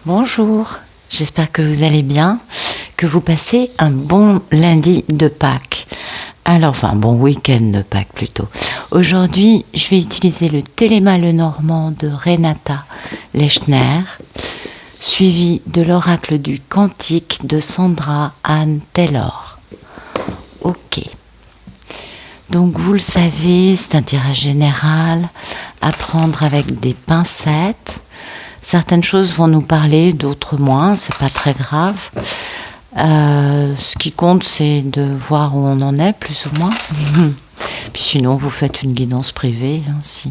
Bonjour, j'espère que vous allez bien, que vous passez un bon lundi de Pâques. Alors, enfin, bon week-end de Pâques plutôt. Aujourd'hui, je vais utiliser le Téléma Lenormand de Renata Lechner, suivi de l'oracle du Cantique de Sandra Anne Taylor. Ok. Donc, vous le savez, c'est un tirage général à prendre avec des pincettes. Certaines choses vont nous parler, d'autres moins, c'est pas très grave. Ce qui compte, c'est de voir où on en est, plus ou moins. Puis sinon, vous faites une guidance privée, hein, si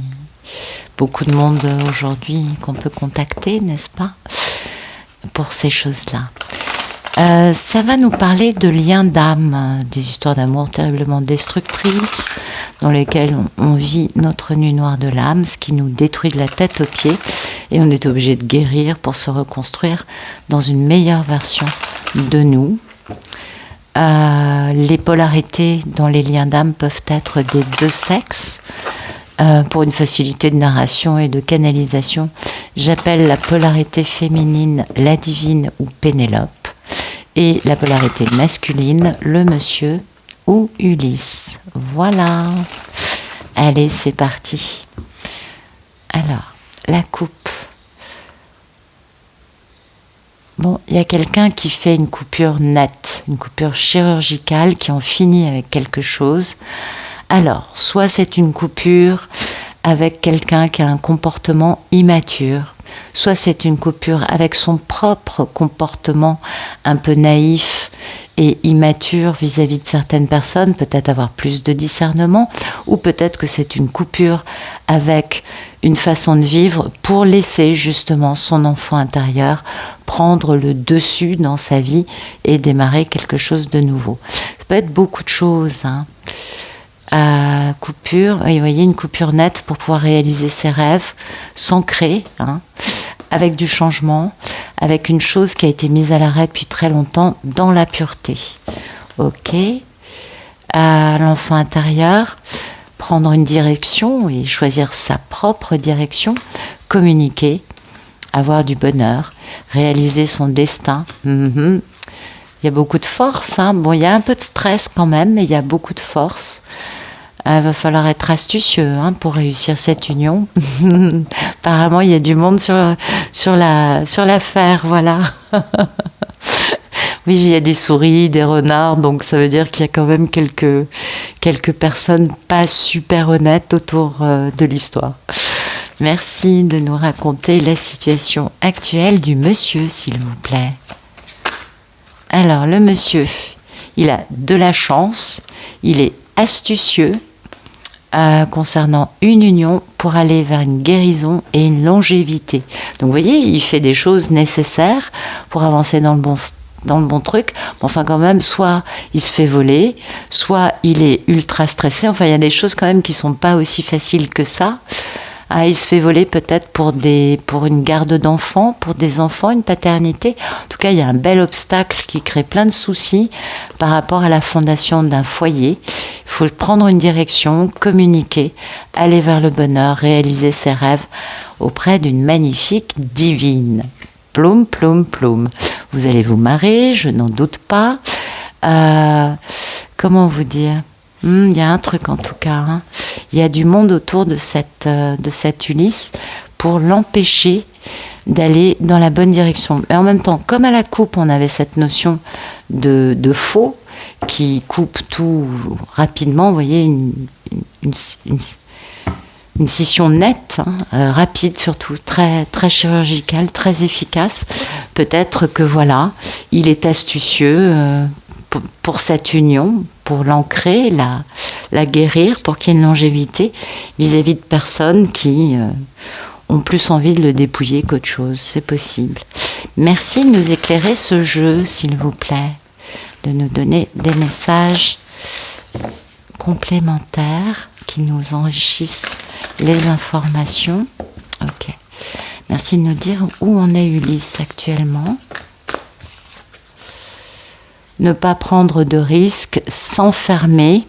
beaucoup de monde aujourd'hui qu'on peut contacter, n'est-ce pas, pour ces choses-là. Ça va nous parler de liens d'âme, des histoires d'amour terriblement destructrices, dans lesquelles on vit notre nuit noire de l'âme, ce qui nous détruit de la tête aux pieds, et on est obligé de guérir pour se reconstruire dans une meilleure version de nous. Les polarités dans les liens d'âme peuvent être des deux sexes. Pour une facilité de narration et de canalisation, j'appelle la polarité féminine la divine ou Pénélope, et la polarité masculine le monsieur ou Ulysse. Voilà. Allez, c'est parti. Alors, la coupe. Bon, il y a quelqu'un qui fait une coupure nette, une coupure chirurgicale qui en finit avec quelque chose. Alors, soit c'est une coupure avec quelqu'un qui a un comportement immature, soit c'est une coupure avec son propre comportement un peu naïf et immature vis-à-vis de certaines personnes, peut-être avoir plus de discernement, ou peut-être que c'est une coupure avec une façon de vivre pour laisser justement son enfant intérieur prendre le dessus dans sa vie et démarrer quelque chose de nouveau. Ça peut être beaucoup de choses, hein. Coupure, vous voyez, une coupure nette pour pouvoir réaliser ses rêves, s'ancrer, hein, avec du changement, avec une chose qui a été mise à l'arrêt depuis très longtemps, dans la pureté. Ok. L'enfant intérieur, prendre une direction et choisir sa propre direction, communiquer, avoir du bonheur, réaliser son destin. Il y a beaucoup de force, hein. Bon, il y a un peu de stress quand même, mais il y a beaucoup de force. Il va falloir être astucieux, hein, pour réussir cette union. Apparemment, il y a du monde sur l'affaire, voilà. Oui, il y a des souris, des renards, donc ça veut dire qu'il y a quand même quelques personnes pas super honnêtes autour de l'histoire. Merci de nous raconter la situation actuelle du monsieur, s'il vous plaît. Alors, le monsieur, il a de la chance, il est astucieux concernant une union pour aller vers une guérison et une longévité. Donc, vous voyez, il fait des choses nécessaires pour avancer dans le bon truc. Bon, enfin, quand même, soit il se fait voler, soit il est ultra stressé. Enfin, il y a des choses quand même qui sont pas aussi faciles que ça. Il se fait voler peut-être pour une garde d'enfants, pour des enfants, une paternité. En tout cas, il y a un bel obstacle qui crée plein de soucis par rapport à la fondation d'un foyer. Il faut prendre une direction, communiquer, aller vers le bonheur, réaliser ses rêves auprès d'une magnifique divine. Ploum, ploum, ploum. Vous allez vous marrer, je n'en doute pas. Comment vous dire ? Il y a un truc en tout cas, hein. Il y a du monde autour de cette Ulysse pour l'empêcher d'aller dans la bonne direction. Et en même temps, comme à la coupe, on avait cette notion de faux qui coupe tout rapidement, vous voyez, une scission nette, hein, rapide surtout, très, très chirurgicale, très efficace. Peut-être que voilà, il est astucieux pour cette union, pour l'ancrer, la guérir, pour qu'il y ait une longévité vis-à-vis de personnes qui ont plus envie de le dépouiller qu'autre chose. C'est possible. Merci de nous éclairer ce jeu, s'il vous plaît, de nous donner des messages complémentaires qui nous enrichissent les informations. Ok. Merci de nous dire où en est Ulysse actuellement. Ne pas prendre de risques, s'enfermer.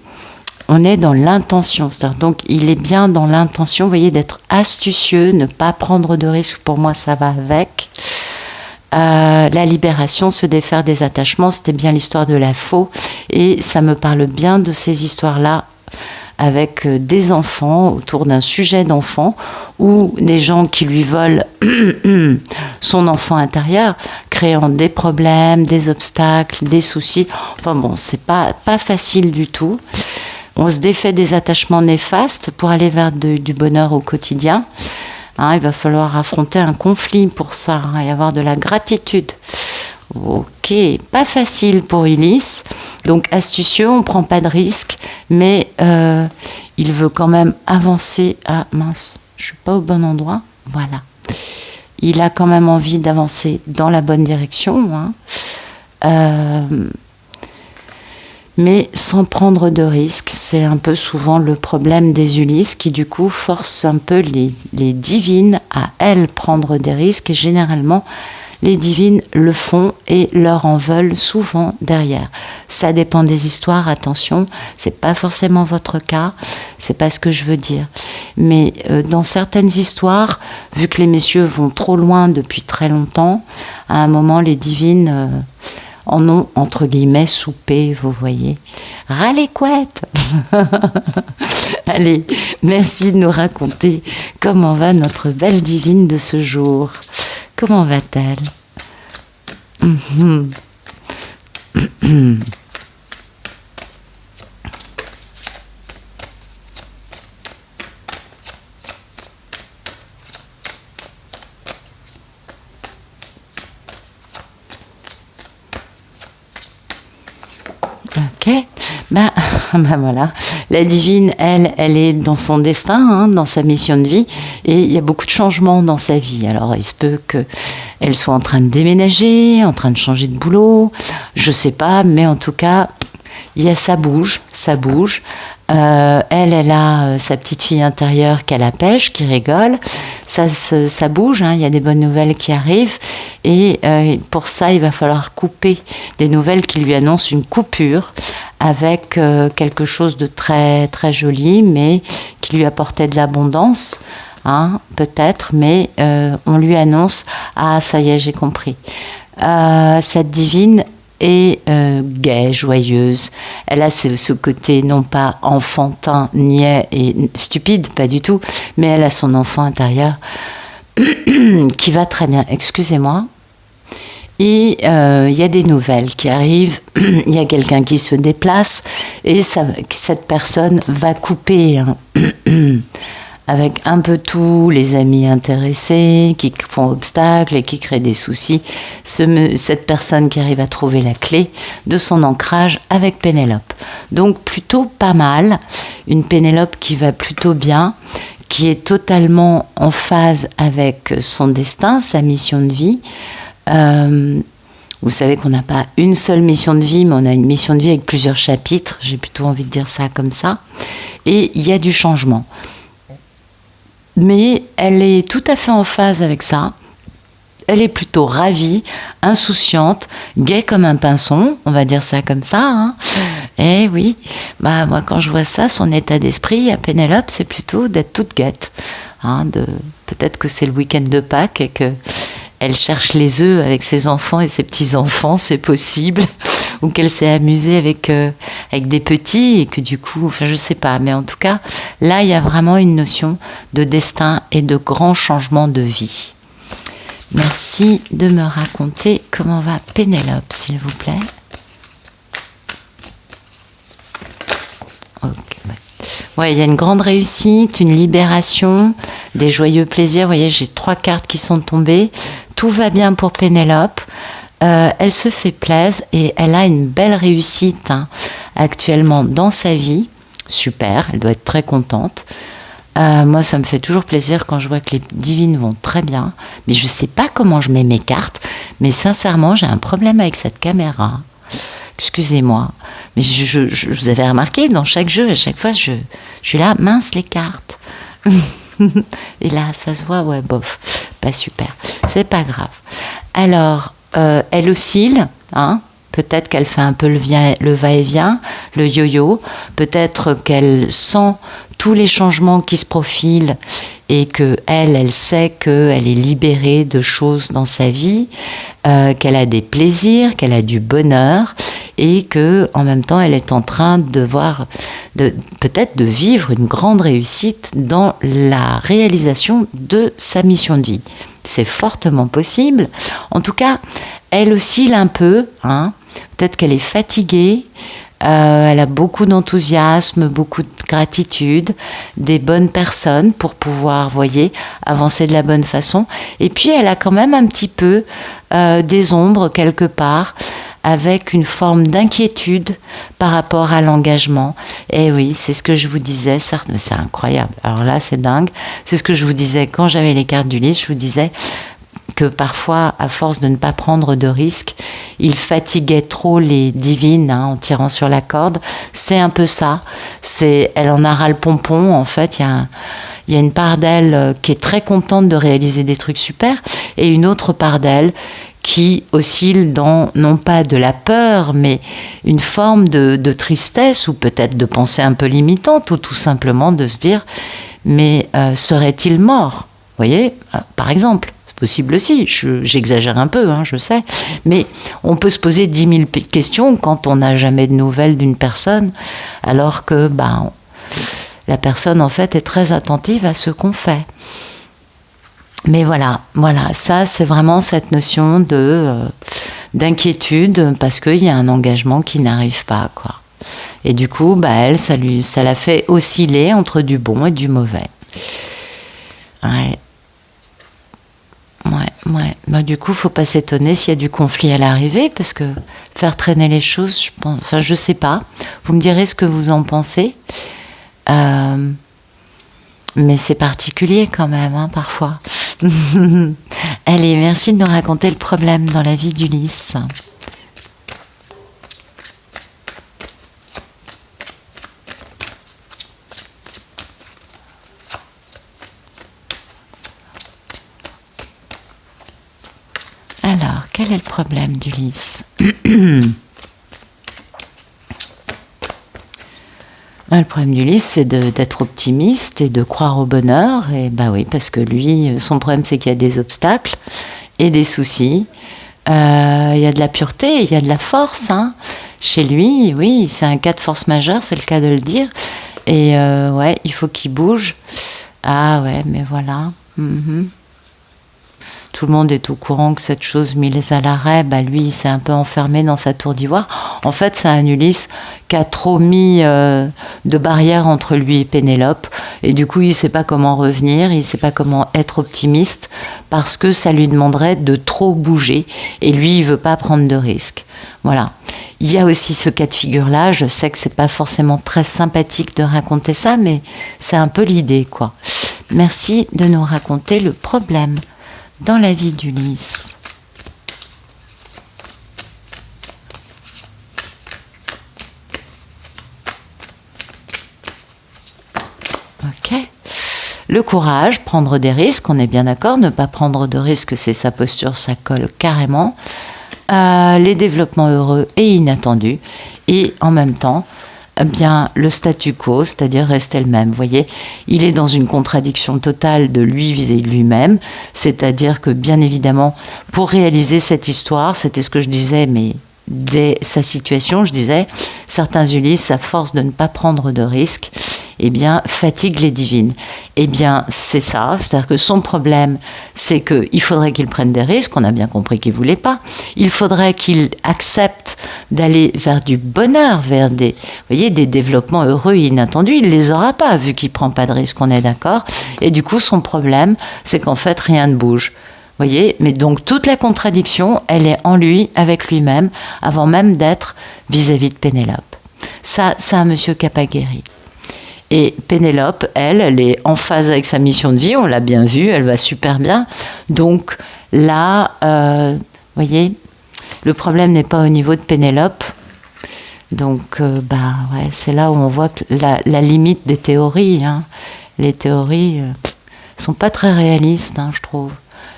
On est dans l'intention. C'est-à-dire, donc, il est bien dans l'intention, vous voyez, d'être astucieux, ne pas prendre de risques. Pour moi, ça va avec. La libération, se défaire des attachements, c'était bien l'histoire de la faux. Et ça me parle bien de ces histoires-là avec des enfants, autour d'un sujet d'enfant, ou des gens qui lui volent son enfant intérieur, créant des problèmes, des obstacles, des soucis. Enfin bon, c'est pas facile du tout. On se défait des attachements néfastes pour aller vers du bonheur au quotidien. Il va falloir affronter un conflit pour ça, et avoir de la gratitude. Ok, pas facile pour Ulysse. Donc astucieux, on prend pas de risque, mais il veut quand même avancer. Ah mince, je suis pas au bon endroit. Voilà. Il a quand même envie d'avancer dans la bonne direction, mais sans prendre de risques. C'est un peu souvent le problème des Ulysses qui du coup forcent un peu les divines à elles prendre des risques, et généralement les divines le font et leur en veulent souvent derrière. Ça dépend des histoires, attention, c'est pas forcément votre cas, c'est pas ce que je veux dire. Mais dans certaines histoires, vu que les messieurs vont trop loin depuis très longtemps, à un moment les divines en ont entre guillemets soupé, vous voyez. Ras les couettes. Allez, merci de nous raconter comment va notre belle divine de ce jour. Comment va-t-elle? Ok, ben voilà, la divine, elle est dans son destin, dans sa mission de vie, et il y a beaucoup de changements dans sa vie. Alors il se peut qu'elle soit en train de déménager, en train de changer de boulot, je sais pas, mais en tout cas, ça bouge. Elle a sa petite fille intérieure qu'elle la pêche, qui rigole. Ça bouge, il y a des bonnes nouvelles qui arrivent. Et pour ça, il va falloir couper des nouvelles qui lui annoncent une coupure avec quelque chose de très, très joli, mais qui lui apportait de l'abondance, peut-être, mais on lui annonce « Ah, ça y est, j'ai compris ». Cette divine est gaie, joyeuse. Elle a ce côté non pas enfantin, niais et stupide, pas du tout, mais elle a son enfant intérieur qui va très bien. Excusez-moi. Et il y a des nouvelles qui arrivent, il y a quelqu'un qui se déplace et cette personne va couper avec un peu tout, les amis intéressés qui font obstacle et qui créent des soucis. Cette personne qui arrive à trouver la clé de son ancrage avec Pénélope. Donc plutôt pas mal, une Pénélope qui va plutôt bien, qui est totalement en phase avec son destin, sa mission de vie. Vous savez qu'on n'a pas une seule mission de vie, mais on a une mission de vie avec plusieurs chapitres, j'ai plutôt envie de dire ça comme ça, et il y a du changement. Mais elle est tout à fait en phase avec ça. Elle est plutôt ravie, insouciante, gaie comme un pinson, on va dire ça comme ça. Eh oui, moi quand je vois ça, son état d'esprit à Pénélope, c'est plutôt d'être toute gaie. Peut-être que c'est le week-end de Pâques et que elle cherche les œufs avec ses enfants et ses petits-enfants, c'est possible. Ou qu'elle s'est amusée avec des petits et que du coup, je sais pas. Mais en tout cas, là, il y a vraiment une notion de destin et de grands changements de vie. Merci de me raconter comment va Pénélope, s'il vous plaît. Ouais, il y a une grande réussite, une libération, des joyeux plaisirs. Vous voyez, j'ai 3 cartes qui sont tombées. Tout va bien pour Pénélope. Elle se fait plaisir et elle a une belle réussite actuellement dans sa vie. Super, elle doit être très contente. Moi, ça me fait toujours plaisir quand je vois que les divines vont très bien. Mais je ne sais pas comment je mets mes cartes. Mais sincèrement, j'ai un problème avec cette caméra. Excusez-moi. Mais vous avez remarqué, dans chaque jeu, à chaque fois, je suis là, mince les cartes. Et là, ça se voit, ouais, bof, pas super. C'est pas grave. Alors, elle oscille, peut-être qu'elle fait un peu le va-et-vient, le yo-yo. Peut-être qu'elle sent tous les changements qui se profilent et que elle sait qu'elle est libérée de choses dans sa vie, qu'elle a des plaisirs, qu'elle a du bonheur, et que en même temps elle est en train peut-être de vivre une grande réussite dans la réalisation de sa mission de vie. C'est fortement possible. En tout cas, elle oscille un peu, hein. Peut-être qu'elle est fatiguée. Elle a beaucoup d'enthousiasme, beaucoup de gratitude, des bonnes personnes pour pouvoir, voyez, avancer de la bonne façon. Et puis elle a quand même un petit peu des ombres quelque part, avec une forme d'inquiétude par rapport à l'engagement. Et oui, c'est ce que je vous disais, certes, mais c'est incroyable. Alors là, c'est dingue. C'est ce que je vous disais quand j'avais les cartes du Lys. Je vous disais que parfois, à force de ne pas prendre de risques, il fatiguait trop les divines, hein, en tirant sur la corde. C'est un peu ça. Elle en a ras le pompon. En fait, il y a une part d'elle qui est très contente de réaliser des trucs super, et une autre part d'elle qui oscille dans, non pas de la peur, mais une forme de tristesse, ou peut-être de pensée un peu limitante, ou tout simplement de se dire, mais serait-il mort ? Vous voyez, par exemple. C'est possible aussi, j'exagère un peu, hein, je sais, mais on peut se poser 10 000 questions quand on n'a jamais de nouvelles d'une personne, alors que la personne, en fait, est très attentive à ce qu'on fait. Mais voilà, ça c'est vraiment cette notion d'inquiétude parce qu'il y a un engagement qui n'arrive pas, quoi. Et du coup, elle, ça la fait osciller entre du bon et du mauvais. Ouais. Du coup, faut pas s'étonner s'il y a du conflit à l'arrivée, parce que faire traîner les choses, je sais pas. Vous me direz ce que vous en pensez. Mais c'est particulier quand même, hein, parfois. Allez, merci de nous raconter le problème dans la vie d'Ulysse. Alors, quel est le problème d'Ulysse ? Le problème d'Ulysse, c'est d'être optimiste et de croire au bonheur. Et oui, parce que lui, son problème, c'est qu'il y a des obstacles et des soucis. Il y a de la pureté, il y a de la force, hein. Chez lui, oui, c'est un cas de force majeure, c'est le cas de le dire. Et ouais, il faut qu'il bouge. Ah ouais, mais voilà. Tout le monde est au courant que cette chose mise à l'arrêt, lui, il s'est un peu enfermé dans sa tour d'ivoire. En fait, c'est un Ulysse qui a trop mis de barrières entre lui et Pénélope. Et du coup, il ne sait pas comment revenir, il ne sait pas comment être optimiste, parce que ça lui demanderait de trop bouger. Et lui, il ne veut pas prendre de risques. Voilà. Il y a aussi ce cas de figure-là. Je sais que ce n'est pas forcément très sympathique de raconter ça, mais c'est un peu l'idée, quoi. Merci de nous raconter le problème dans la vie d'Ulysse. Ok. Le courage, prendre des risques, on est bien d'accord. Ne pas prendre de risques, c'est sa posture, ça colle carrément. Les développements heureux et inattendus. Et en même temps, le statu quo, c'est-à-dire rester le même. Vous voyez, il est dans une contradiction totale de lui vis-à-vis de lui-même, c'est-à-dire que bien évidemment, pour réaliser cette histoire, c'était ce que je disais, mais dès sa situation, je disais, certains Ulysses, à force de ne pas prendre de risques, fatiguent les divines. C'est ça, c'est-à-dire que son problème, c'est qu'il faudrait qu'il prenne des risques, on a bien compris qu'il ne voulait pas, il faudrait qu'il accepte d'aller vers du bonheur, vers des développements heureux et inattendus, il ne les aura pas, vu qu'il ne prend pas de risques, on est d'accord, et du coup, son problème, c'est qu'en fait, rien ne bouge. Vous voyez, mais donc toute la contradiction, elle est en lui, avec lui-même, avant même d'être vis-à-vis de Pénélope. Ça, c'est un monsieur qui n'a pas guéri. Et Pénélope, elle est en phase avec sa mission de vie, on l'a bien vu, elle va super bien. Donc là, vous voyez, le problème n'est pas au niveau de Pénélope. Donc, c'est là où on voit que la limite des théories. Hein. Les théories sont pas très réalistes, je trouve.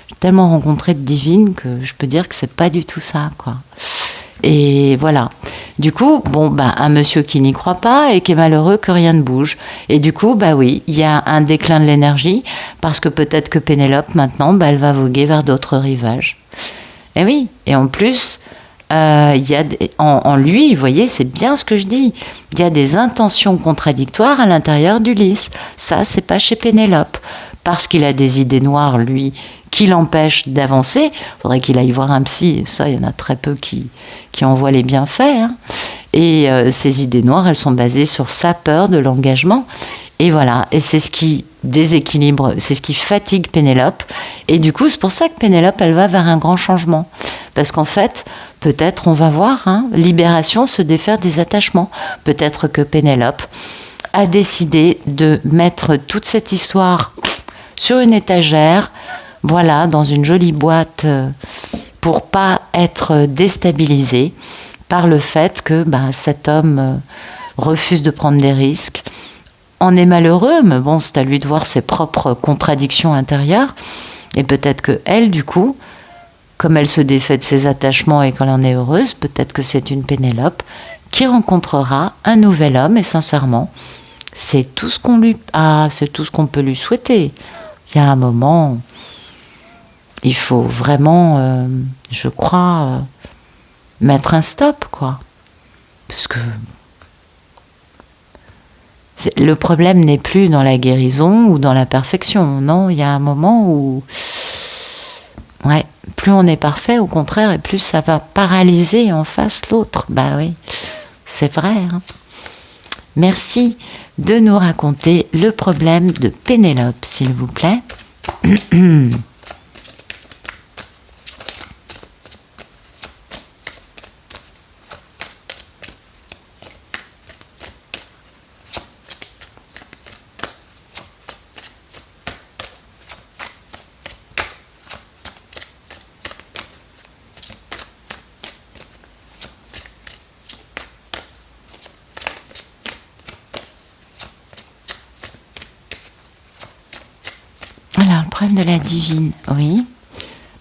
J'ai tellement rencontré de divines que je peux dire que c'est pas du tout ça, quoi. Et voilà. Du coup, bon, bah, un monsieur qui n'y croit pas et qui est malheureux que rien ne bouge. Et du coup, bah oui, il y a un déclin de l'énergie parce que peut-être que Pénélope, maintenant, bah, elle va voguer vers d'autres rivages. Et oui, et en plus, il y a en lui, vous voyez, c'est bien ce que je dis. Il y a des intentions contradictoires à l'intérieur d'Ulysse. Ça, c'est pas chez Pénélope. Parce qu'il a des idées noires, lui, qui l'empêchent d'avancer. Il faudrait qu'il aille voir un psy. Ça, il y en a très peu qui en voient les bienfaits. Hein. Et ces idées noires, elles sont basées sur sa peur de l'engagement. Et voilà, et c'est ce qui déséquilibre, c'est ce qui fatigue Pénélope. Et du coup, c'est pour ça que Pénélope, elle va vers un grand changement. Parce qu'en fait, peut-être on va voir, hein, libération, se défaire des attachements. Peut-être que Pénélope a décidé de mettre toute cette histoire sur une étagère, voilà, dans une jolie boîte, pour pas être déstabilisée par le fait que cet homme refuse de prendre des risques. On est malheureux, mais bon, c'est à lui de voir ses propres contradictions intérieures. Et peut-être que elle, du coup, comme elle se défait de ses attachements et qu'elle en est heureuse, peut-être que c'est une Pénélope qui rencontrera un nouvel homme. Et sincèrement, c'est tout ce qu'on c'est tout ce qu'on peut lui souhaiter. Il y a un moment, il faut vraiment, je crois, mettre un stop, quoi. Parce que le problème n'est plus dans la guérison ou dans la perfection. Non, il y a un moment où, ouais, plus on est parfait, au contraire, et plus ça va paralyser en face l'autre. Bah oui, c'est vrai. Hein. Merci de nous raconter le problème de Pénélope, s'il vous plaît. Alors, le problème de la divine, oui.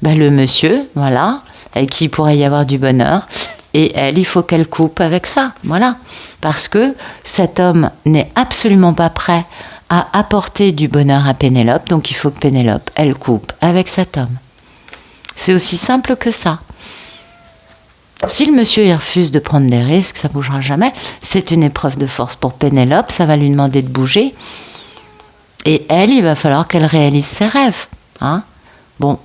Le monsieur, voilà, avec qui il pourrait y avoir du bonheur. Et elle, il faut qu'elle coupe avec ça, voilà. Parce que cet homme n'est absolument pas prêt à apporter du bonheur à Pénélope. Donc, il faut que Pénélope, elle coupe avec cet homme. C'est aussi simple que ça. Si le monsieur il refuse de prendre des risques, ça ne bougera jamais. C'est une épreuve de force pour Pénélope, ça va lui demander de bouger. Et elle, il va falloir qu'elle réalise ses rêves. Hein. Bon,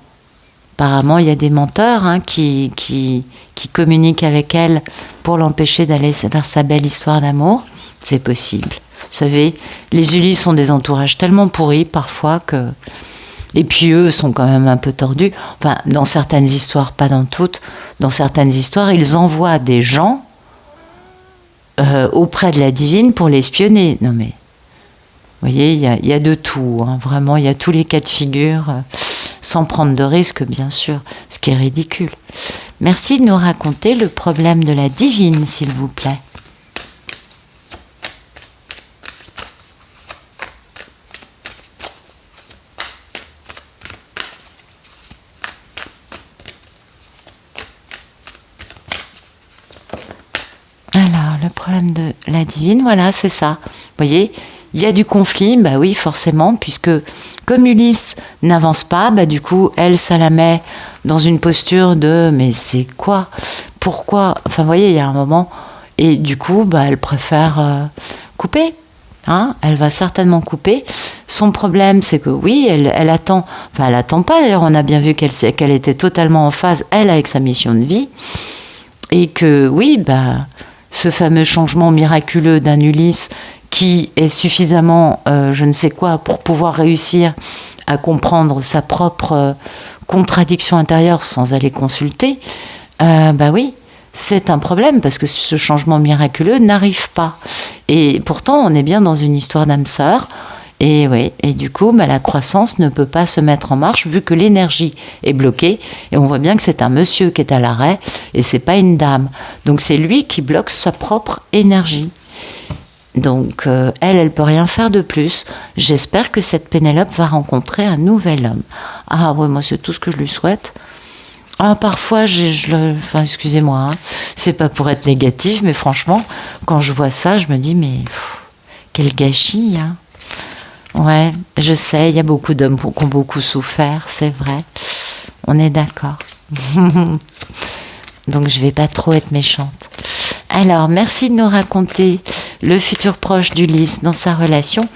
apparemment, il y a des menteurs qui communiquent avec elle pour l'empêcher d'aller vers sa belle histoire d'amour. C'est possible. Vous savez, les Ulysses ont des entourages tellement pourris parfois que... Et puis eux sont quand même un peu tordus. Enfin, dans certaines histoires, pas dans toutes, dans certaines histoires, ils envoient des gens auprès de la divine pour l'espionner. Non mais... Vous voyez, il y a de tout, hein, vraiment, il y a tous les cas de figure, sans prendre de risques, bien sûr, ce qui est ridicule. Merci de nous raconter le problème de la divine, s'il vous plaît. Alors, le problème de la divine, voilà, c'est ça. Vous voyez, il y a du conflit, bah oui, forcément, puisque comme Ulysse n'avance pas, du coup, elle, ça la met dans une posture de « mais c'est quoi ? Pourquoi ?» Enfin, vous voyez, il y a un moment, et du coup, elle préfère couper. Hein, elle va certainement couper. Son problème, c'est que oui, elle attend, enfin, elle attend pas, d'ailleurs, on a bien vu qu'elle était totalement en phase, elle, avec sa mission de vie, et que oui, ce fameux changement miraculeux d'un Ulysse qui est suffisamment, je ne sais quoi, pour pouvoir réussir à comprendre sa propre contradiction intérieure sans aller consulter, oui, c'est un problème parce que ce changement miraculeux n'arrive pas. Et pourtant, on est bien dans une histoire d'âme sœur. Et oui, et du coup, la croissance ne peut pas se mettre en marche vu que l'énergie est bloquée. Et on voit bien que c'est un monsieur qui est à l'arrêt et c'est pas une dame. Donc c'est lui qui bloque sa propre énergie. Donc elle peut rien faire de plus. J'espère que cette Pénélope va rencontrer un nouvel homme. Ah oui, moi c'est tout ce que je lui souhaite. Ah, parfois, enfin, excusez-moi, hein, c'est pas pour être négatif, mais franchement, quand je vois ça, je me dis, mais quel gâchis, hein. Ouais, je sais, il y a beaucoup d'hommes qui ont beaucoup souffert, c'est vrai. On est d'accord. Donc, je vais pas trop être méchante. Alors, merci de nous raconter le futur proche d'Ulysse dans sa relation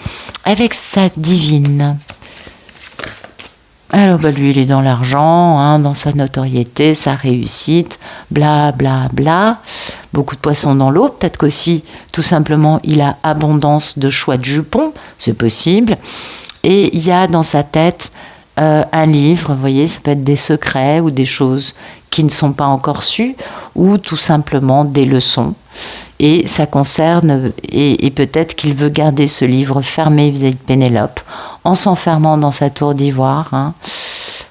avec sa divine. Alors, lui, il est dans l'argent, hein, dans sa notoriété, sa réussite, bla bla bla. Beaucoup de poissons dans l'eau. Peut-être qu'aussi, tout simplement, il a abondance de choix de jupons. C'est possible. Et il y a dans sa tête un livre, vous voyez, ça peut être des secrets ou des choses qui ne sont pas encore sues, ou tout simplement des leçons. Et ça concerne, et peut-être qu'il veut garder ce livre fermé vis-à-vis de Pénélope, en s'enfermant dans sa tour d'ivoire, hein,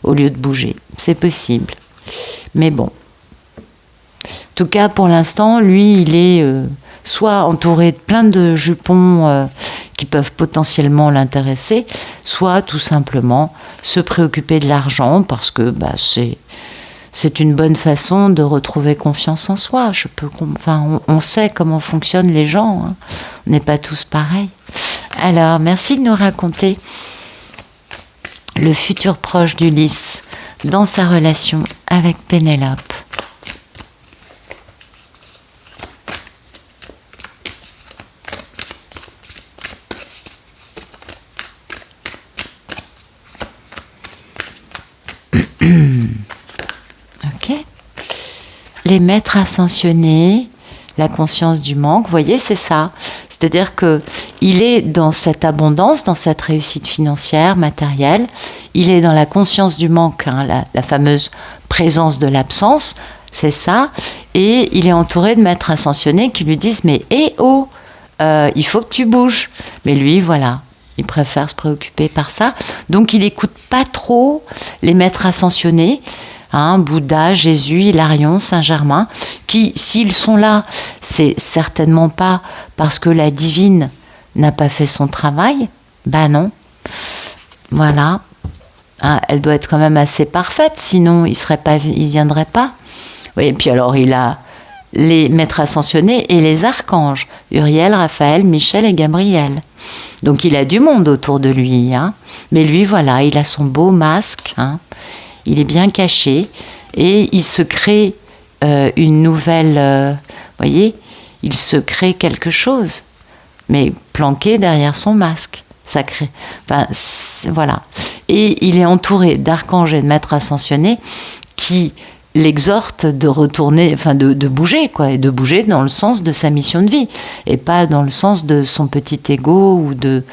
au lieu de bouger. C'est possible. Mais bon. En tout cas, pour l'instant, lui, il est soit entouré de plein de jupons qui peuvent potentiellement l'intéresser, soit tout simplement se préoccuper de l'argent, parce que c'est une bonne façon de retrouver confiance en soi. On sait comment fonctionnent les gens, hein. On n'est pas tous pareils. Alors, merci de nous raconter le futur proche d'Ulysse dans sa relation avec Pénélope. Ok. Les maîtres ascensionnés, la conscience du manque, vous voyez, c'est ça. C'est-à-dire que il est dans cette abondance, dans cette réussite financière, matérielle. Il est dans la conscience du manque, hein, la fameuse présence de l'absence, c'est ça. Et il est entouré de maîtres ascensionnés qui lui disent « Mais il faut que tu bouges ». Mais lui, voilà, il préfère se préoccuper par ça. Donc, il n'écoute pas trop les maîtres ascensionnés, hein, Bouddha, Jésus, Hilarion, Saint-Germain, qui, s'ils sont là, c'est certainement pas parce que la divine n'a pas fait son travail. Ben non. Voilà. Hein, elle doit être quand même assez parfaite, sinon il viendrait pas. Oui, et puis alors, il a les maîtres ascensionnés et les archanges, Uriel, Raphaël, Michel et Gabriel. Donc il a du monde autour de lui, hein. Mais lui, voilà, il a son beau masque, hein. Il est bien caché et il se crée une nouvelle... voyez, il se crée quelque chose, mais planqué derrière son masque. Ça crée... Enfin, voilà. Et il est entouré d'archanges et de maîtres ascensionnés qui l'exhortent de retourner, enfin de bouger, quoi, et de bouger dans le sens de sa mission de vie, et pas dans le sens de son petit ego ou de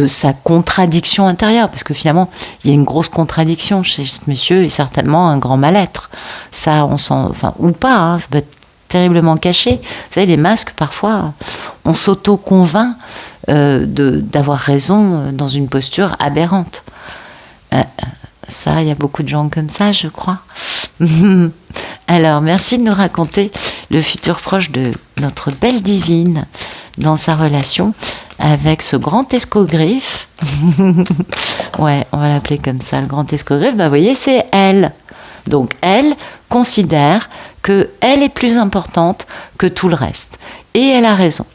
sa contradiction intérieure, parce que finalement, il y a une grosse contradiction chez ce monsieur et certainement un grand mal-être. Ça, on sent, enfin, ou pas, hein, ça peut être terriblement caché. Vous savez, les masques, parfois, on s'auto-convainc d'avoir raison dans une posture aberrante. Ça, il y a beaucoup de gens comme ça, je crois. Alors, merci de nous raconter le futur proche de notre belle divine dans sa relation avec ce grand escogriffe. Ouais, on va l'appeler comme ça, le grand escogriffe. Vous voyez, c'est elle. Donc, elle considère qu'elle est plus importante que tout le reste. Et elle a raison.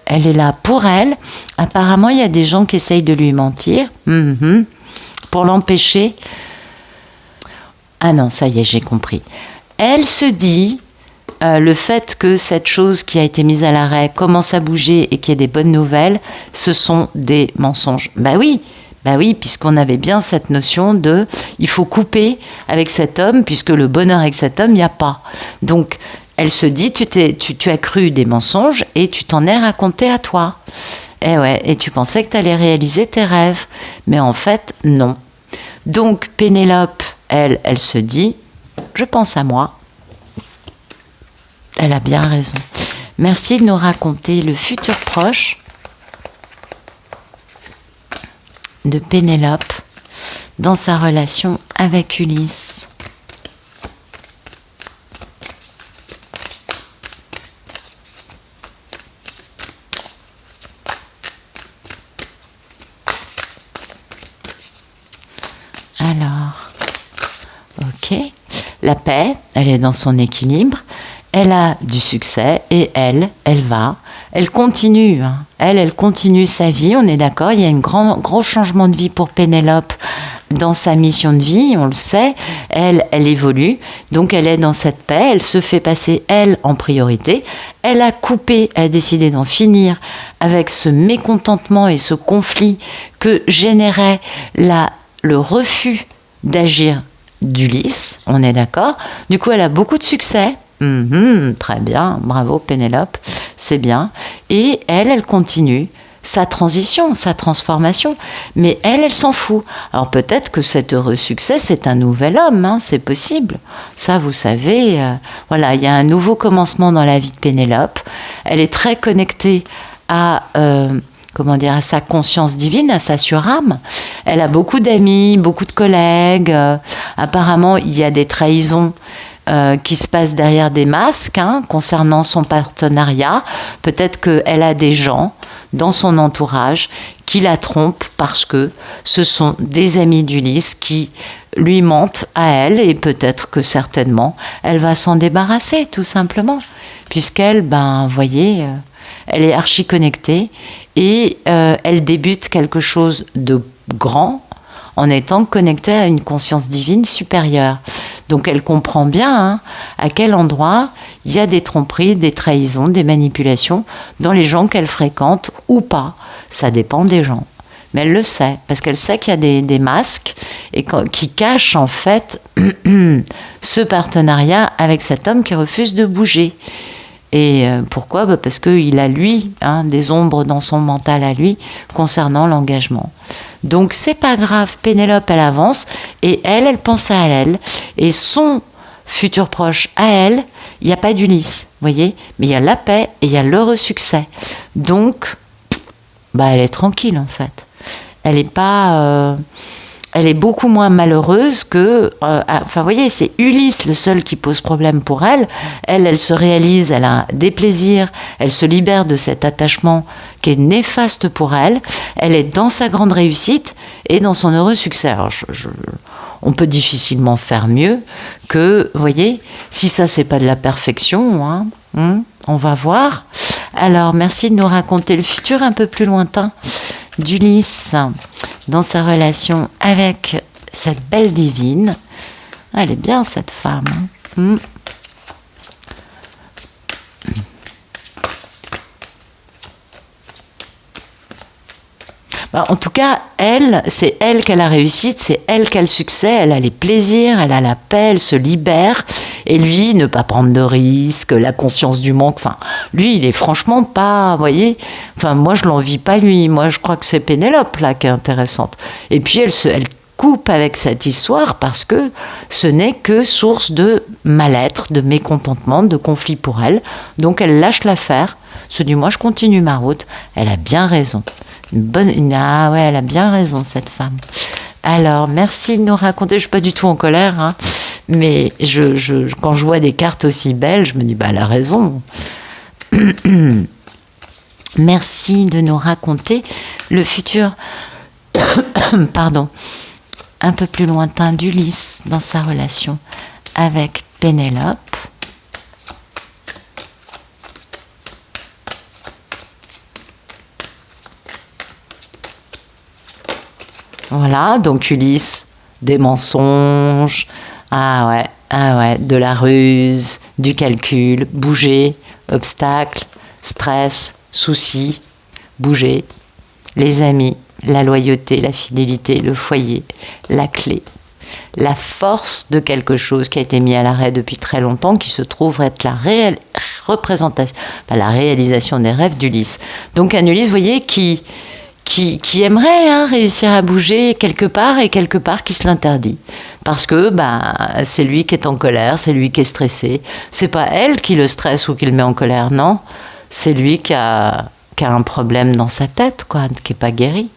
Elle est là pour elle. Apparemment, il y a des gens qui essayent de lui mentir. Pour l'empêcher. Ah non, ça y est, j'ai compris. Elle se dit, le fait que cette chose qui a été mise à l'arrêt commence à bouger et qu'il y ait des bonnes nouvelles, ce sont des mensonges. Bah oui, puisqu'on avait bien cette notion de, il faut couper avec cet homme, puisque le bonheur avec cet homme, il n'y a pas. Donc, elle se dit, tu as cru des mensonges et tu t'en es raconté à toi. Et ouais, et tu pensais que tu allais réaliser tes rêves. Mais en fait, non. Donc, Pénélope, elle se dit, je pense à moi. Elle a bien raison. Merci de nous raconter le futur proche de Pénélope dans sa relation avec Ulysse. Alors, ok. ok. La paix, elle est dans son équilibre. Elle a du succès et elle continue. Hein. Elle continue sa vie, on est d'accord. Il y a un gros changement de vie pour Pénélope dans sa mission de vie, on le sait. Elle évolue, donc elle est dans cette paix. Elle se fait passer, elle, en priorité. Elle a décidé d'en finir avec ce mécontentement et ce conflit que générait le refus d'agir d'Ulysse, on est d'accord. Du coup, elle a beaucoup de succès. Très bien, bravo Pénélope, c'est bien. Et elle continue sa transition, sa transformation. Mais elle s'en fout. Alors peut-être que cet heureux succès, c'est un nouvel homme, hein, c'est possible. Ça, vous savez, voilà, il y a un nouveau commencement dans la vie de Pénélope. Elle est très connectée à à sa conscience divine, à sa surâme. Elle a beaucoup d'amis, beaucoup de collègues. Apparemment, il y a des trahisons qui se passent derrière des masques concernant son partenariat. Peut-être qu'elle a des gens dans son entourage qui la trompent parce que ce sont des amis d'Ulysse qui lui mentent à elle et peut-être que certainement elle va s'en débarrasser tout simplement puisqu'elle, voyez, elle est archi connectée et elle débute quelque chose de grand en étant connectée à une conscience divine supérieure. Donc elle comprend bien à quel endroit il y a des tromperies, des trahisons, des manipulations dans les gens qu'elle fréquente ou pas. Ça dépend des gens. Mais elle le sait, parce qu'elle sait qu'il y a des masques qui cachent en fait ce partenariat avec cet homme qui refuse de bouger. Et pourquoi ? Parce qu'il a lui, des ombres dans son mental à lui concernant l'engagement. Donc c'est pas grave, Pénélope elle avance et elle pense à elle. Et son futur proche à elle, il n'y a pas d'Ulysse, voyez, mais il y a la paix et il y a l'heureux succès. Donc, elle est tranquille en fait. Elle est pas... elle est beaucoup moins malheureuse que... vous voyez, c'est Ulysse le seul qui pose problème pour elle. Elle se réalise, elle a des plaisirs, elle se libère de cet attachement qui est néfaste pour elle. Elle est dans sa grande réussite et dans son heureux succès. Alors, on peut difficilement faire mieux que, vous voyez, si ça, c'est pas de la perfection, on va voir. Alors, merci de nous raconter le futur un peu plus lointain d'Ulysse dans sa relation avec cette belle divine. Elle est bien cette femme. En tout cas, c'est elle qui a la réussite, c'est elle qui a le succès, elle a les plaisirs, elle a la paix, elle se libère. Et lui, ne pas prendre de risques, la conscience du manque. Lui, il est franchement pas, vous voyez. Moi, je l'envie pas lui. Moi, je crois que c'est Pénélope là qui est intéressante. Et puis, elle coupe avec cette histoire parce que ce n'est que source de mal-être, de mécontentement, de conflit pour elle. Donc, elle lâche l'affaire. Se dit, moi, je continue ma route. Elle a bien raison. Elle a bien raison, cette femme. Alors, merci de nous raconter. Je ne suis pas du tout en colère, mais quand je vois des cartes aussi belles, je me dis, elle a raison. Merci de nous raconter le futur, un peu plus lointain d'Ulysse dans sa relation avec Pénélope. Voilà, donc Ulysse, des mensonges, de la ruse, du calcul, bouger, obstacles, stress, soucis, bouger, les amis, la loyauté, la fidélité, le foyer, la clé, la force de quelque chose qui a été mis à l'arrêt depuis très longtemps, qui se trouve être la représentation, la réalisation des rêves d'Ulysse. Donc un Ulysse, vous voyez, qui aimerait réussir à bouger quelque part et quelque part qui se l'interdit. Parce que c'est lui qui est en colère, c'est lui qui est stressé. C'est pas elle qui le stresse ou qui le met en colère, non. C'est lui qui a un problème dans sa tête, qui n'est pas guéri.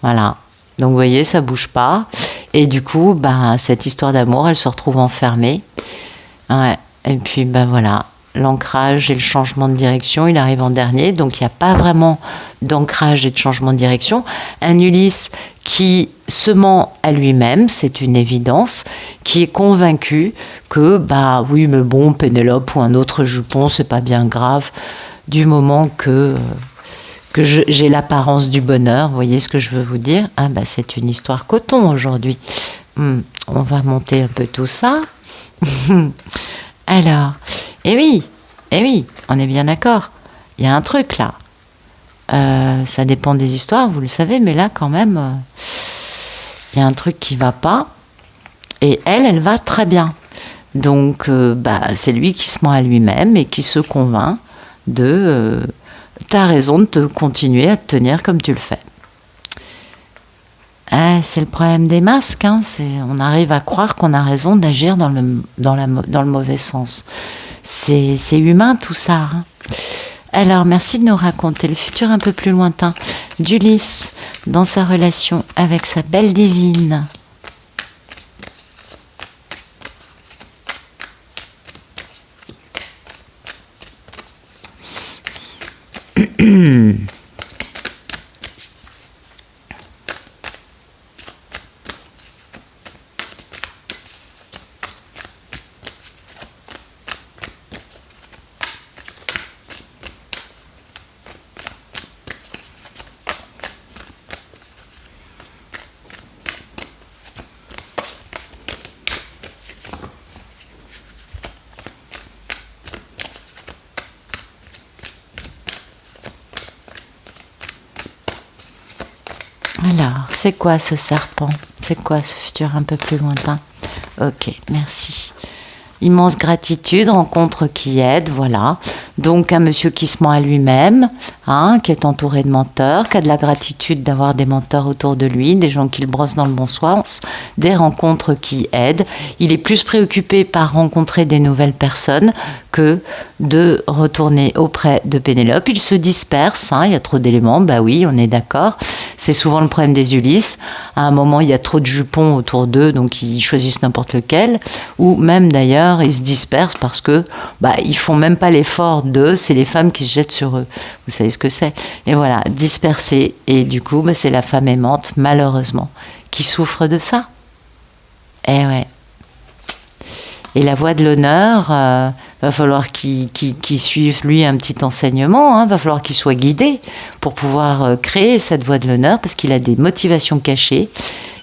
Voilà. Donc vous voyez, ça bouge pas. Et du coup, cette histoire d'amour, elle se retrouve enfermée. Ouais. Et puis voilà. l'ancrage et le changement de direction, il arrive en dernier, donc il n'y a pas vraiment d'ancrage et de changement de direction. Un Ulysse qui se ment à lui-même, c'est une évidence, qui est convaincu que, bah oui, mais bon, Pénélope ou un autre jupon, c'est pas bien grave, du moment que j'ai l'apparence du bonheur, vous voyez ce que je veux vous dire? Ah bah c'est une histoire coton aujourd'hui. On va monter un peu tout ça. Alors, eh oui, on est bien d'accord. Il y a un truc là. Ça dépend des histoires, vous le savez, mais là quand même, il y a un truc qui va pas. Et elle va très bien. Donc, c'est lui qui se ment à lui-même et qui se convainc de t'as raison de te continuer à te tenir comme tu le fais. C'est le problème des masques. Hein. On arrive à croire qu'on a raison d'agir dans le mauvais sens. C'est humain tout ça. Hein. Alors, merci de nous raconter le futur un peu plus lointain d'Ulysse dans sa relation avec sa belle divine. Alors, c'est quoi ce serpent? C'est quoi ce futur un peu plus lointain? Ok, merci. Immense gratitude, rencontre qui aide, voilà. Donc un monsieur qui se ment à lui-même, hein, qui est entouré de menteurs, qui a de la gratitude d'avoir des menteurs autour de lui, des gens qui le brossent dans le bon sens, des rencontres qui aident. Il est plus préoccupé par rencontrer des nouvelles personnes que de retourner auprès de Pénélope. Il se disperse, hein, il y a trop d'éléments, bah oui, on est d'accord. C'est souvent le problème des Ulysses. À un moment, il y a trop de jupons autour d'eux, donc ils choisissent n'importe lequel. Ou même d'ailleurs, ils se dispersent parce que ils font même pas l'effort d'eux, c'est les femmes qui se jettent sur eux. Vous savez ce que c'est. Et voilà, dispersés. Et du coup, c'est la femme aimante, malheureusement, qui souffre de ça. Eh ouais. Et la voie de l'honneur, va falloir qu'il suive lui un petit enseignement, hein, va falloir qu'il soit guidé pour pouvoir créer cette voie de l'honneur parce qu'il a des motivations cachées.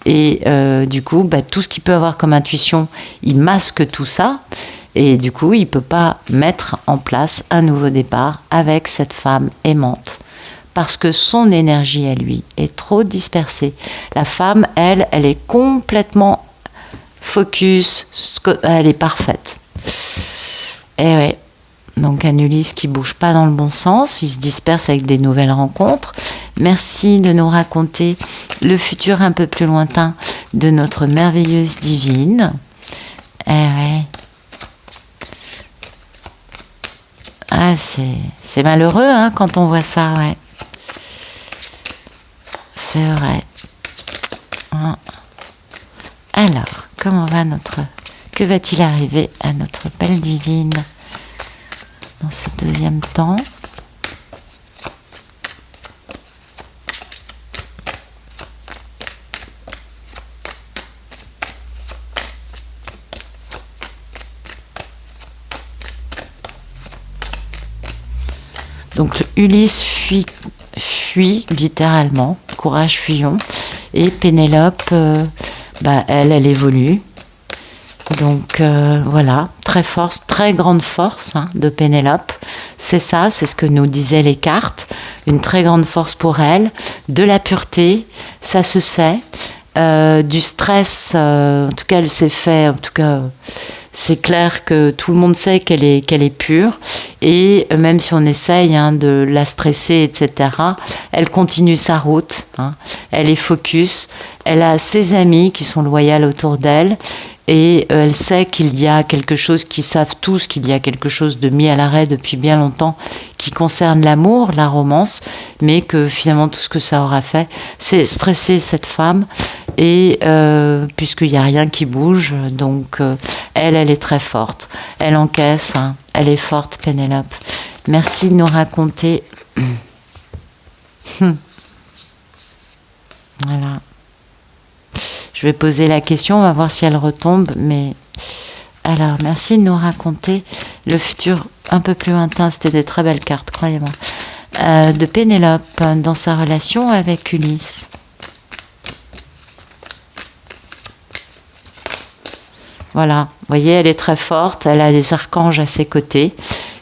Et du coup, tout ce qu'il peut avoir comme intuition, il masque tout ça. Et du coup, il ne peut pas mettre en place un nouveau départ avec cette femme aimante. Parce que son énergie à lui est trop dispersée. La femme, elle est complètement focus, elle est parfaite. Et ouais. Donc un Ulysse qui bouge pas dans le bon sens, il se disperse avec des nouvelles rencontres. Merci de nous raconter le futur un peu plus lointain de notre merveilleuse divine. Eh ouais. Ah, c'est malheureux hein, quand on voit ça, ouais. C'est vrai. Alors, comment va que va-t-il arriver à notre belle divine dans ce deuxième temps? Donc Ulysse fuit littéralement, courage fuyons, et Pénélope, elle évolue. Donc voilà, très grande force hein, de Pénélope. C'est ça, c'est ce que nous disaient les cartes. Une très grande force pour elle, de la pureté, ça se sait. Du stress, en tout cas elle s'est fait, en tout cas c'est clair que tout le monde sait qu'elle est pure. Et même si on essaye hein, de la stresser, etc., elle continue sa route. Hein. Elle est focus. Elle a ses amis qui sont loyaux autour d'elle. Et elle sait qu'il y a quelque chose, qu'ils savent tous qu'il y a quelque chose de mis à l'arrêt depuis bien longtemps qui concerne l'amour, la romance, mais que finalement tout ce que ça aura fait, c'est stresser cette femme Et puisqu'il n'y a rien qui bouge, donc elle est très forte. Elle encaisse, hein. Elle est forte, Pénélope. Merci de nous raconter. Voilà. Je vais poser la question, on va voir si elle retombe. Mais alors, merci de nous raconter le futur un peu plus lointain. C'était des très belles cartes, croyez-moi. De Pénélope dans sa relation avec Ulysse. Voilà, vous voyez, elle est très forte, elle a des archanges à ses côtés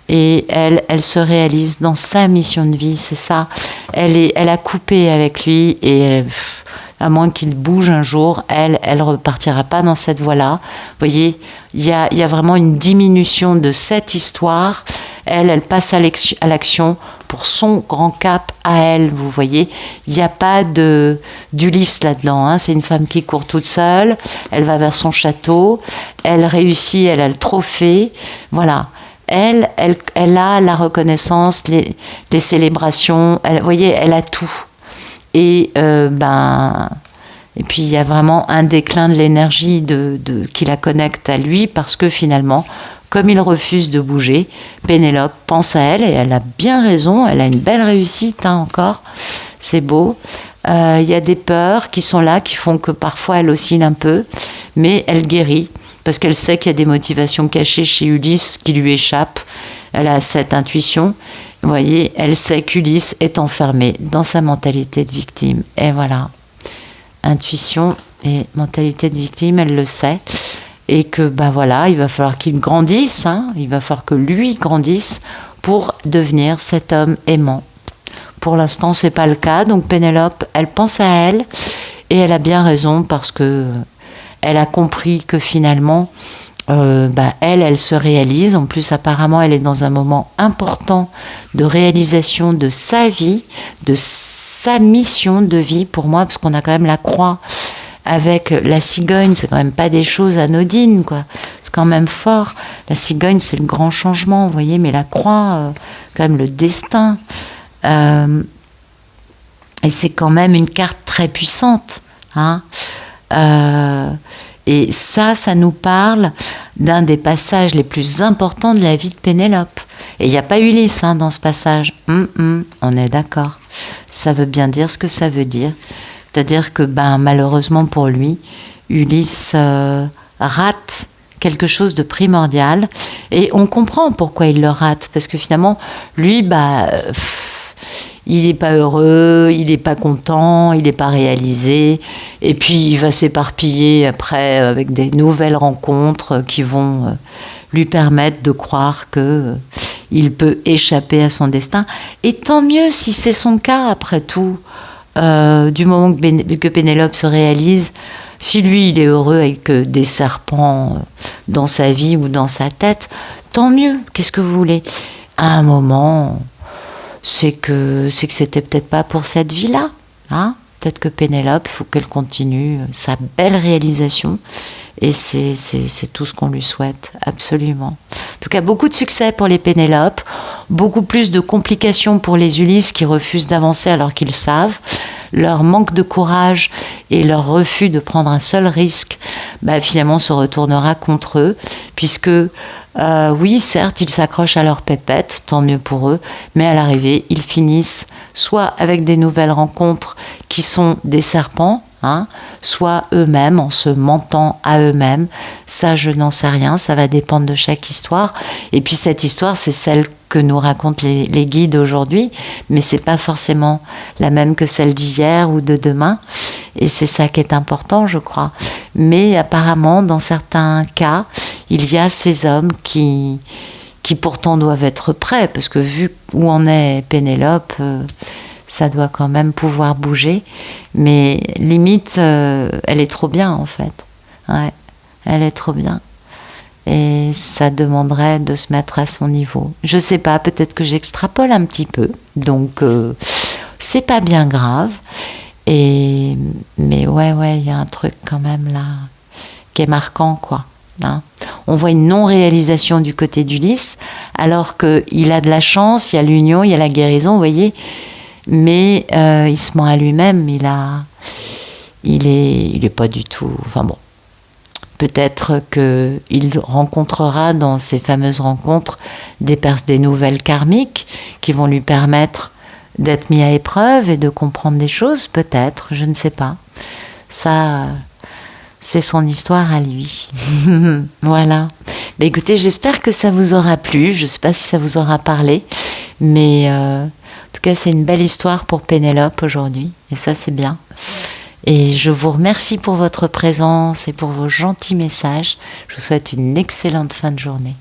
et elle se réalise dans sa mission de vie, c'est ça. Elle a coupé avec lui et à moins qu'il bouge un jour, elle repartira pas dans cette voie-là. Vous voyez, il y a vraiment une diminution de cette histoire. Elle passe à l'action pour son grand cap à elle, vous voyez. Il n'y a pas d'Ulysse là-dedans, hein. C'est une femme qui court toute seule, elle va vers son château, elle réussit, elle a le trophée, voilà. Elle a la reconnaissance, les célébrations, vous voyez, elle a tout. Et et puis il y a vraiment un déclin de l'énergie qui la connecte à lui, parce que finalement, comme il refuse de bouger, Pénélope pense à elle et elle a bien raison, elle a une belle réussite, hein, encore, c'est beau. Il y a des peurs qui sont là, qui font que parfois elle oscille un peu, mais elle guérit, parce qu'elle sait qu'il y a des motivations cachées chez Ulysse qui lui échappent. Elle a cette intuition, vous voyez, elle sait qu'Ulysse est enfermé dans sa mentalité de victime. Et voilà, intuition et mentalité de victime, elle le sait. Et que voilà, il va falloir qu'il grandisse, hein, il va falloir que lui grandisse pour devenir cet homme aimant. Pour l'instant, c'est pas le cas, donc Pénélope, elle pense à elle et elle a bien raison, parce que elle a compris que finalement, elle se réalise. En plus, apparemment, elle est dans un moment important de réalisation de sa vie, de sa mission de vie pour moi, parce qu'on a quand même la croix avec la cigogne, c'est quand même pas des choses anodines, quoi. C'est quand même fort. La cigogne, c'est le grand changement, vous voyez, mais la croix, quand même le destin. Et c'est quand même une carte très puissante, hein. Et ça nous parle d'un des passages les plus importants de la vie de Pénélope. Et il n'y a pas Ulysse, hein, dans ce passage. On est d'accord. Ça veut bien dire ce que ça veut dire. C'est-à-dire que malheureusement pour lui, Ulysse rate quelque chose de primordial. Et on comprend pourquoi il le rate. Parce que finalement, lui, il n'est pas heureux, il n'est pas content, il n'est pas réalisé. Et puis il va s'éparpiller après avec des nouvelles rencontres qui vont lui permettre de croire qu'il peut échapper à son destin. Et tant mieux si c'est son cas après tout. Du moment que Pénélope se réalise, si lui il est heureux avec des serpents dans sa vie ou dans sa tête, tant mieux, qu'est-ce que vous voulez. À un moment, c'est que c'était peut-être pas pour cette vie-là, hein. Peut-être que Pénélope, il faut qu'elle continue sa belle réalisation, et c'est tout ce qu'on lui souhaite, absolument. En tout cas, beaucoup de succès pour les Pénélopes, beaucoup plus de complications pour les Ulysses qui refusent d'avancer alors qu'ils savent. Leur manque de courage et leur refus de prendre un seul risque, finalement se retournera contre eux, puisque oui, certes, ils s'accrochent à leur pépette, tant mieux pour eux, mais à l'arrivée, ils finissent soit avec des nouvelles rencontres qui sont des serpents, hein, soit eux-mêmes, en se mentant à eux-mêmes. Ça, je n'en sais rien, ça va dépendre de chaque histoire. Et puis cette histoire, c'est celle que nous racontent les guides aujourd'hui, mais c'est pas forcément la même que celle d'hier ou de demain. Et c'est ça qui est important, je crois. Mais apparemment, dans certains cas, il y a ces hommes qui pourtant doivent être prêts, parce que vu où en est Pénélope, ça doit quand même pouvoir bouger. Mais limite, elle est trop bien, en fait. Ouais, elle est trop bien. Et ça demanderait de se mettre à son niveau. Je sais pas, peut-être que j'extrapole un petit peu. Donc, c'est pas bien grave. Mais ouais, il y a un truc quand même là qui est marquant, quoi. Hein. On voit une non-réalisation du côté d'Ulysse, alors qu'il a de la chance, il y a l'union, il y a la guérison, vous voyez. Mais il se ment à lui-même, il est pas du tout... Enfin bon, peut-être qu'il rencontrera dans ces fameuses rencontres des nouvelles karmiques qui vont lui permettre d'être mis à épreuve et de comprendre des choses, peut-être, je ne sais pas. Ça, c'est son histoire à lui. Voilà. Bah, écoutez, j'espère que ça vous aura plu. Je ne sais pas si ça vous aura parlé, mais en tout cas, c'est une belle histoire pour Pénélope aujourd'hui, et ça, c'est bien. Et je vous remercie pour votre présence et pour vos gentils messages. Je vous souhaite une excellente fin de journée.